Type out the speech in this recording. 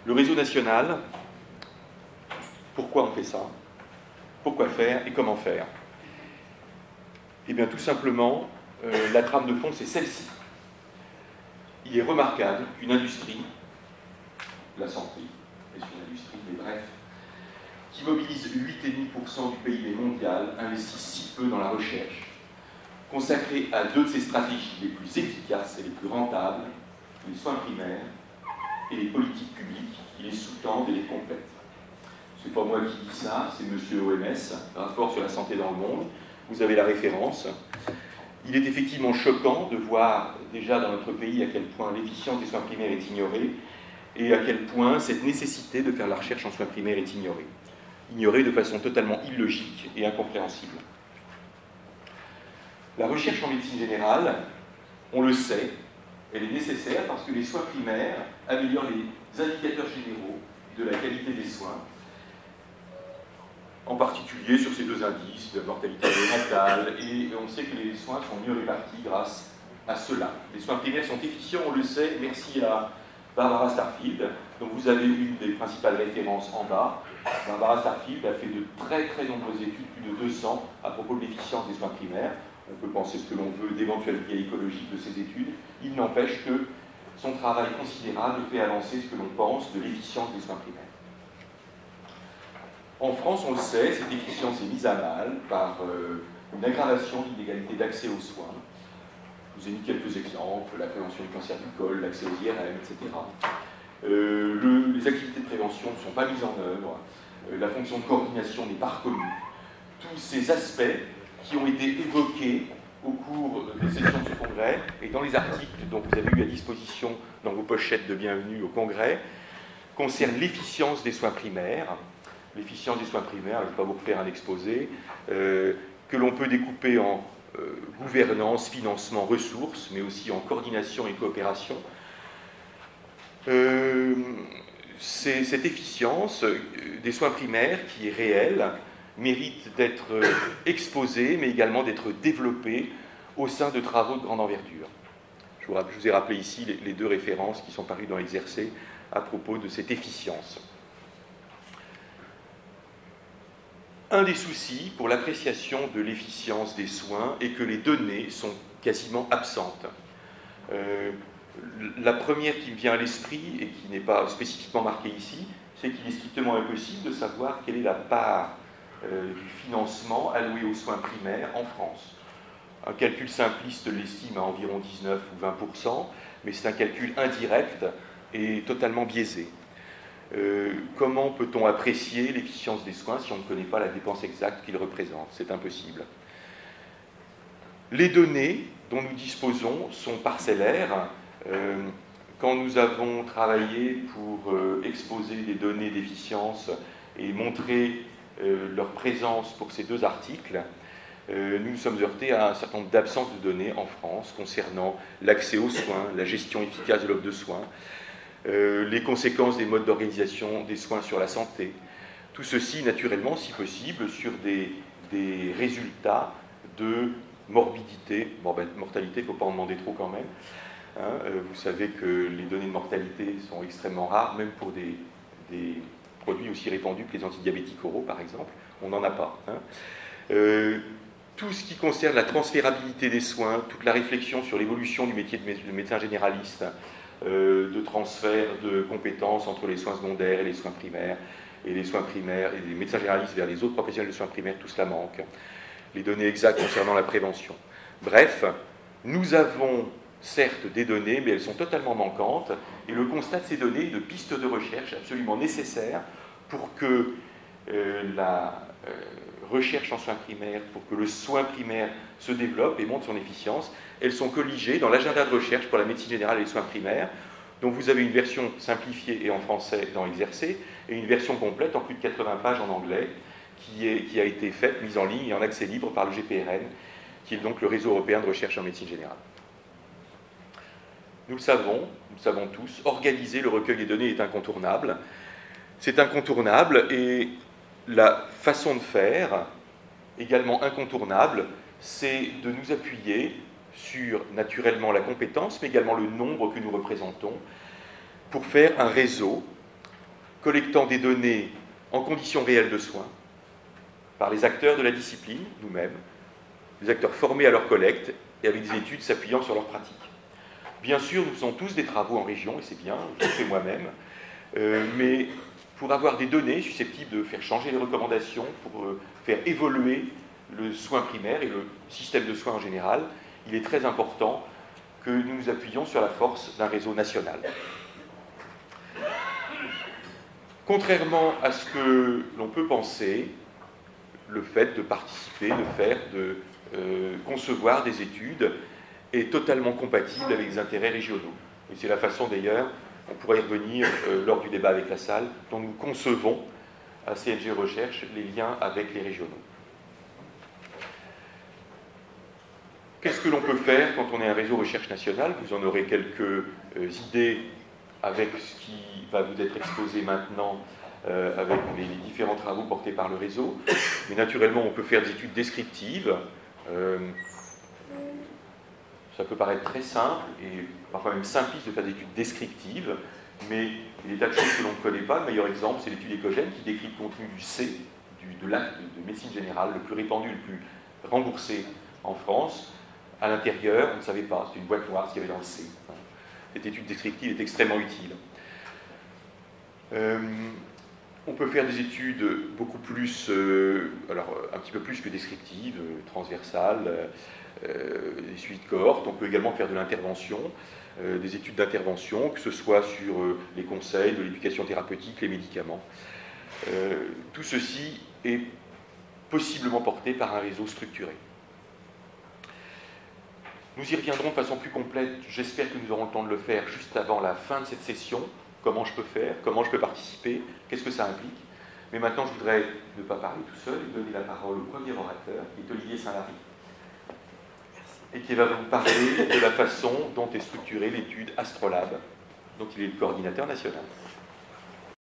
Le réseau national, pourquoi on fait ça? Pourquoi faire et comment faire? Eh bien, tout simplement, la trame de fond, c'est celle-ci. Il est remarquable qu'une industrie, la santé, est une industrie, mais bref, qui mobilise 8,5% du PIB mondial, investit si peu dans la recherche, consacrée à deux de ses stratégies les plus efficaces et les plus rentables, les soins primaires et les politiques publiques qui les sous-tendent et les complètent. C'est pas moi qui dis ça, c'est Monsieur OMS, rapport sur la santé dans le monde. Vous avez la référence. Il est effectivement choquant de voir déjà dans notre pays à quel point l'efficience des soins primaires est ignorée et à quel point cette nécessité de faire la recherche en soins primaires est ignorée. Ignorée de façon totalement illogique et incompréhensible. La recherche en médecine générale, on le sait, elle est nécessaire parce que les soins primaires améliorent les indicateurs généraux de la qualité des soins, en particulier sur ces deux indices de mortalité néonatale, et on sait que les soins sont mieux répartis grâce à cela. Les soins primaires sont efficients, on le sait, merci à Barbara Starfield. Donc vous avez une des principales références en bas. Barbara Starfield a fait de très nombreuses études, plus de 200, à propos de l'efficience des soins primaires. On peut penser ce que l'on veut d'éventuels biais écologiques de ces études. Il n'empêche que son travail considérable fait avancer ce que l'on pense de l'efficience des soins primaires. En France, on le sait, cette efficience est mise à mal par une aggravation de l'inégalité d'accès aux soins. Je vous ai mis quelques exemples, la prévention du cancer du col, l'accès aux IRM, etc. Les activités de prévention ne sont pas mises en œuvre, la fonction de coordination n'est pas reconnue. Tous ces aspects qui ont été évoqués au cours des sessions de ce congrès et dans les articles dont vous avez eu à disposition dans vos pochettes de bienvenue au congrès concernent l'efficience des soins primaires. L'efficience des soins primaires, je ne vais pas vous refaire un exposé, que l'on peut découper en gouvernance, financement, ressources, mais aussi en coordination et coopération. Cette efficience des soins primaires, qui est réelle, mérite d'être exposée, mais également d'être développée au sein de travaux de grande envergure. Je vous ai rappelé ici les deux références qui sont parues dans l'Exercer à propos de cette efficience. Un des soucis pour l'appréciation de l'efficience des soins est que les données sont quasiment absentes. La première qui me vient à l'esprit, et qui n'est pas spécifiquement marquée ici, c'est qu'il est strictement impossible de savoir quelle est la part du financement alloué aux soins primaires en France. Un calcul simpliste l'estime à environ 19 ou 20%, mais c'est un calcul indirect et totalement biaisé. Comment peut-on apprécier l'efficience des soins si on ne connaît pas la dépense exacte qu'ils représentent? C'est impossible. Les données dont nous disposons sont parcellaires. Quand nous avons travaillé pour exposer des données d'efficience et montrer leur présence pour ces deux articles, nous nous sommes heurtés à un certain nombre d'absences de données en France concernant l'accès aux soins, la gestion efficace de l'offre de soins, les conséquences des modes d'organisation des soins sur la santé. Tout ceci, naturellement, si possible, sur des résultats de morbidité. Mortalité, il ne faut pas en demander trop quand même. Vous savez que les données de mortalité sont extrêmement rares, même pour des produits aussi répandus que les antidiabétiques oraux, par exemple. On n'en a pas. Tout ce qui concerne la transférabilité des soins, toute la réflexion sur l'évolution du métier de médecin généraliste, de transfert de compétences entre les soins secondaires et les soins primaires, et les soins primaires et les médecins généralistes vers les autres professionnels de soins primaires, tout cela manque. Les données exactes concernant la prévention. Bref, nous avons certes des données, mais elles sont totalement manquantes, et le constat de ces données est de pistes de recherche absolument nécessaires pour que la recherche en soins primaires, pour que le soin primaire se développe et monte son efficience. Elles sont colligées dans l'agenda de recherche pour la médecine générale et les soins primaires, dont vous avez une version simplifiée et en français dans Exercer, et une version complète en plus de 80 pages en anglais, qui a été faite, mise en ligne et en accès libre par le GPRN, qui est donc le réseau européen de recherche en médecine générale. Nous le savons tous, organiser le recueil des données est incontournable. C'est incontournable, et la façon de faire, également incontournable, c'est de nous appuyer sur, naturellement, la compétence, mais également le nombre que nous représentons, pour faire un réseau collectant des données en conditions réelles de soins par les acteurs de la discipline, nous-mêmes, des acteurs formés à leur collecte et avec des études s'appuyant sur leur pratique. Bien sûr, nous faisons tous des travaux en région, et c'est bien, je le fais moi-même, mais pour avoir des données susceptibles de faire changer les recommandations, pour faire évoluer le soin primaire et le système de soins en général, il est très important que nous nous appuyions sur la force d'un réseau national. Contrairement à ce que l'on peut penser, le fait de participer, de concevoir des études est totalement compatible avec les intérêts régionaux. Et c'est la façon d'ailleurs, on pourrait y revenir lors du débat avec la salle, dont nous concevons à CNG Recherche les liens avec les régionaux. Qu'est-ce que l'on peut faire quand on est un réseau recherche national? Vous en aurez quelques idées avec ce qui va vous être exposé maintenant avec les différents travaux portés par le réseau. Mais naturellement, on peut faire des études descriptives. Ça peut paraître très simple et parfois même simpliste de faire des études descriptives, mais il y a des tas de choses que l'on ne connaît pas. Le meilleur exemple, c'est l'étude écogène qui décrit le contenu du C, de l'acte de médecine générale, le plus répandu, le plus remboursé en France. À l'intérieur, on ne savait pas, c'était une boîte noire ce qu'il y avait dans le C. Cette étude descriptive est extrêmement utile. On peut faire des études beaucoup plus, alors un petit peu plus que descriptives, transversales, des suites de cohortes. On peut également faire de l'intervention, des études d'intervention, que ce soit sur les conseils, de l'éducation thérapeutique, les médicaments. Tout ceci est possiblement porté par un réseau structuré. Nous y reviendrons de façon plus complète, j'espère que nous aurons le temps de le faire juste avant la fin de cette session. Comment je peux faire, comment je peux participer, qu'est-ce que ça implique. Mais maintenant, je voudrais ne pas parler tout seul et donner la parole au premier orateur, qui est Olivier Saint-Lary, et qui va vous parler de la façon dont est structurée l'étude Astrolabe, dont il est le coordinateur national.